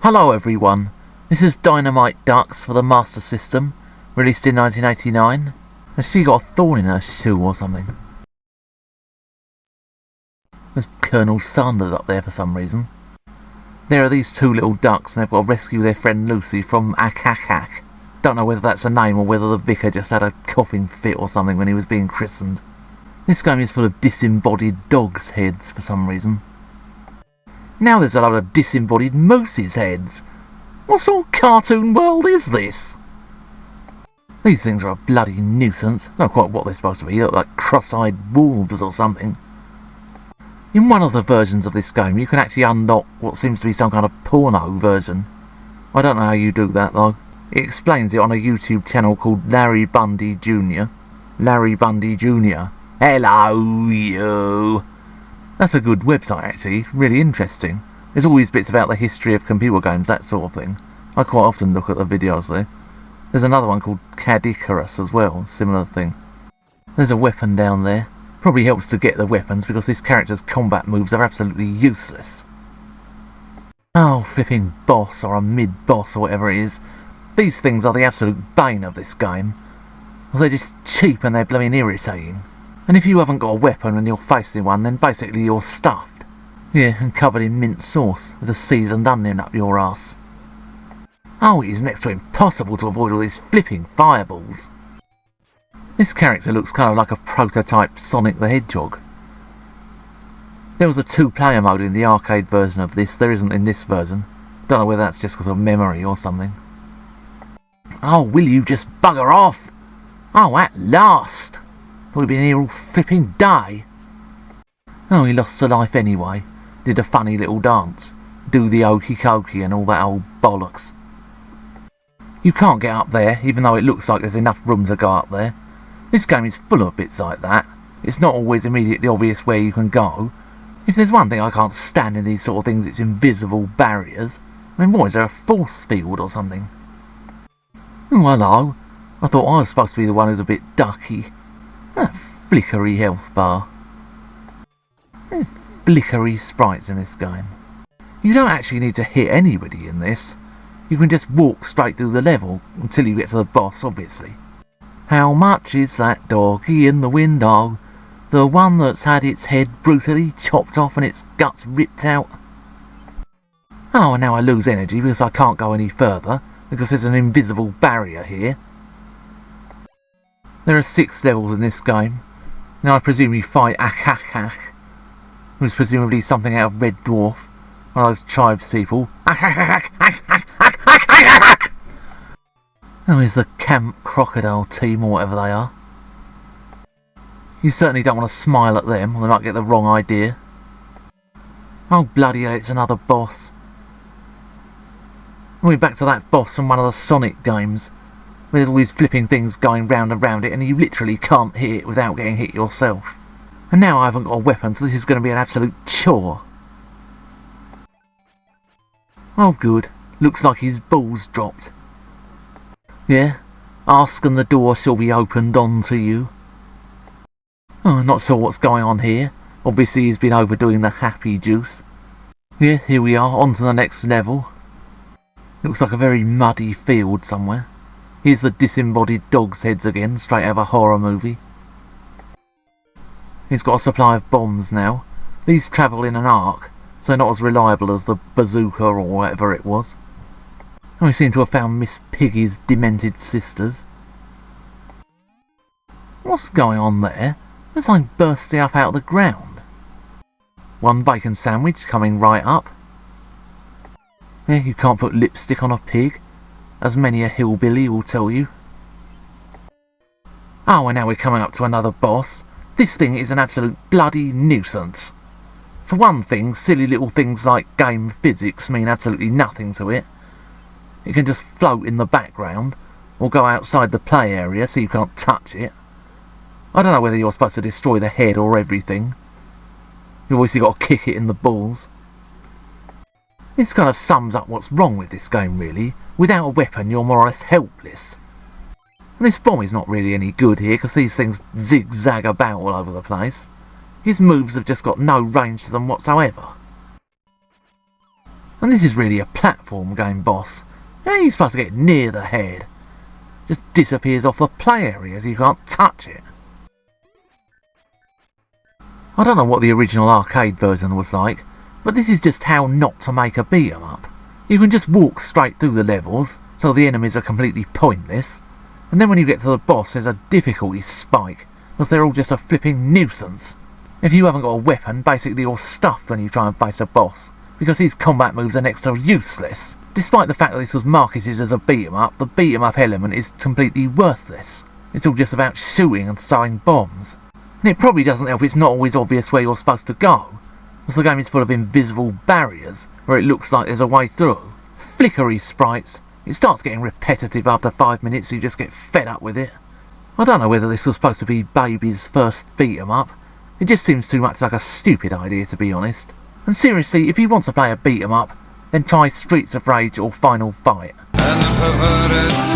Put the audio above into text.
Hello everyone, this is Dynamite Ducks for the Master System, released in 1989. Has she got a thorn in her shoe or something? There's Colonel Sanders up there for some reason. There are these two little ducks and they've got to rescue their friend Lucy from Akakak. Don't know whether that's a name or whether the vicar just had a coughing fit or something when he was being christened. This game is full of disembodied dogs' heads for some reason. Now there's a load of disembodied mooses' heads. What sort of cartoon world is this? These things are a bloody nuisance. Not quite what they're supposed to be. They look like cross-eyed wolves or something. In one of the versions of this game, you can actually unlock what seems to be some kind of porno version. I don't know how you do that though. It explains it on a YouTube channel called Larry Bundy Jr. Larry Bundy Jr. Hello, you. That's a good website actually, really interesting. There's always bits about the history of computer games, that sort of thing. I quite often look at the videos there. There's another one called Cad Icarus as well, similar thing. There's a weapon down there. Probably helps to get the weapons because this character's combat moves are absolutely useless. Oh, flipping boss or a mid-boss or whatever it is. These things are the absolute bane of this game. They're just cheap and they're blooming irritating. And if you haven't got a weapon and you're facing one, then basically you're stuffed. Yeah, and covered in mint sauce with a seasoned onion up your ass. Oh, it is next to impossible to avoid all these flipping fireballs. This character looks kind of like a prototype Sonic the Hedgehog. There was a two-player mode in the arcade version of this, there isn't in this version. Don't know whether that's just because of memory or something. Oh, will you just bugger off? Oh, at last! Thought he'd been here all flipping day. Oh, he lost to life anyway. Did a funny little dance. Do the okey cokey and all that old bollocks. You can't get up there, even though it looks like there's enough room to go up there. This game is full of bits like that. It's not always immediately obvious where you can go. If there's one thing I can't stand in these sort of things, it's invisible barriers. I mean, what, is there a force field or something? Oh, hello. I thought I was supposed to be the one who's a bit ducky. That flickery health bar. Flickery sprites in this game. You don't actually need to hit anybody in this. You can just walk straight through the level until you get to the boss, obviously. How much is that doggy in the window? The one that's had its head brutally chopped off and its guts ripped out? Oh, and now I lose energy because I can't go any further because there's an invisible barrier here. There are 6 levels in this game. Now I presume you fight Akakak, who's presumably something out of Red Dwarf, one of those tribes people. Oh, here's the Camp Crocodile team or whatever they are. You certainly don't want to smile at them or they might get the wrong idea. Oh bloody hell, it's another boss. We're back to that boss from one of the Sonic games, where there's all these flipping things going round and round it and you literally can't hit it without getting hit yourself. And now I haven't got a weapon, so this is going to be an absolute chore. Oh good, looks like his balls dropped. Yeah, ask and the door shall be opened unto you. Oh, not sure what's going on here. Obviously he's been overdoing the happy juice. Yeah, here we are, on to the next level. Looks like a very muddy field somewhere. Here's the disembodied dog's heads again, straight out of a horror movie. He's got a supply of bombs now. These travel in an arc, so they're not as reliable as the bazooka or whatever it was. And we seem to have found Miss Piggy's demented sisters. What's going on there? There's something bursting up out of the ground. One bacon sandwich coming right up. Yeah, you can't put lipstick on a pig, as many a hillbilly will tell you. Oh, and now we're coming up to another boss. This thing is an absolute bloody nuisance. For one thing, silly little things like game physics mean absolutely nothing to it. It can just float in the background, or go outside the play area so you can't touch it. I don't know whether you're supposed to destroy the head or everything. You've obviously got to kick it in the balls. This kind of sums up what's wrong with this game really. Without a weapon you're more or less helpless. And this bomb is not really any good here because these things zigzag about all over the place. His moves have just got no range to them whatsoever. And this is really a platform game, boss. How are you supposed to get near the head? Just disappears off the play area so you can't touch it. I don't know what the original arcade version was like, but this is just how not to make a beat 'em up. You can just walk straight through the levels, so the enemies are completely pointless, and then when you get to the boss there's a difficulty spike, because they're all just a flipping nuisance. If you haven't got a weapon, basically you're stuffed when you try and face a boss, because his combat moves are next to useless. Despite the fact that this was marketed as a beat 'em up, the beat 'em up element is completely worthless. It's all just about shooting and throwing bombs. And it probably doesn't help it's not always obvious where you're supposed to go, because the game is full of invisible barriers where it looks like there's a way through. Flickery sprites. It starts getting repetitive after 5 minutes, so you just get fed up with it. I don't know whether this was supposed to be Baby's first beat 'em up. It just seems too much like a stupid idea, to be honest. And seriously, if you want to play a beat 'em up, then try Streets of Rage or Final Fight. And the perverted